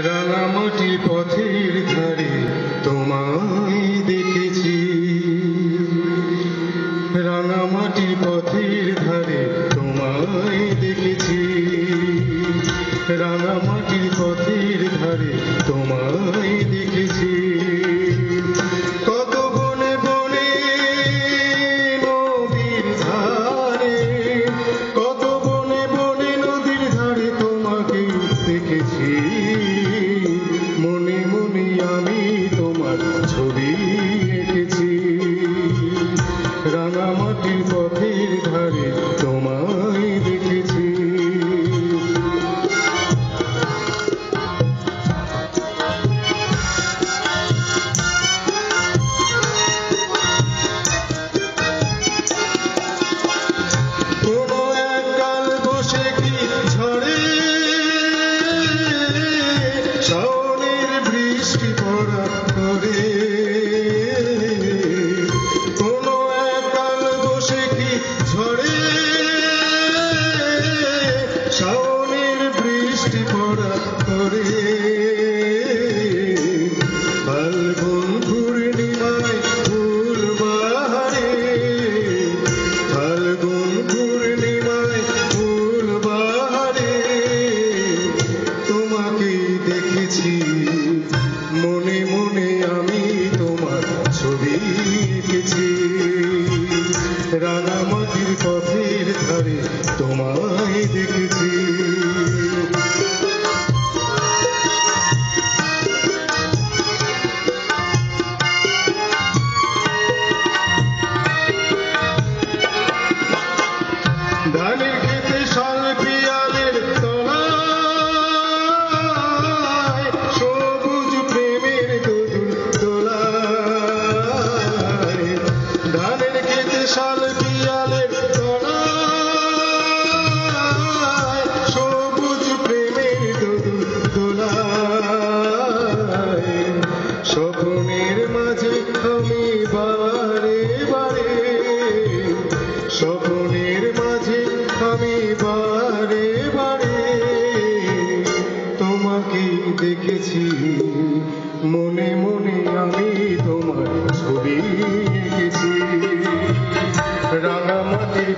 রাঙামাটি পথের ধারে তোমায় দেখেছি, রাঙামাটি পথের ধারে তোমায় দেখেছি, রাঙামাটি পথের ধারে তোমায় দেখেছি। কত বনে বনে নদীর ধারে, কত বনে বনে নদীর ধারে তোমাকে দেখেছি। মনে মনে আমি তোমার ছবি এঁকেছি, রাঙামাটির পথের ধারে তোমায় দেখেছি। কোনো এক কাল বসে কি ঝড়ে শাওনের বৃষ্টি পড়া করে, কোনো এক কাল বসে কি ঝড়ে শাওনের বৃষ্টি পড়া করে। ফাল্গুন পূর্ণিমায় ফুল বাহারে, ফাল্গুন পূর্ণিমায় ফুল বাহারে তোমাকে দেখেছি। মনে মনে আমি তোমার ছবি এঁকেছি, রাঙামাটির পথের ধারে তোমায় দেখেছি। ধানের খেতে শাল পিয়ালের তলায় সবুজ প্রেমের দোদুল দোলায়, ধানের খেতে শাল পিয়ালের তলায় সবুজ প্রেমের দোদুল দোলায়। স্বপ্নের মাঝে আমি বারে বারে, স্বপ্নের মাঝে আমি বারে বারে তোমাকে দেখেছি। মনে মনে আমি তোমার ছবি এঁকেছি, রাঙামাটির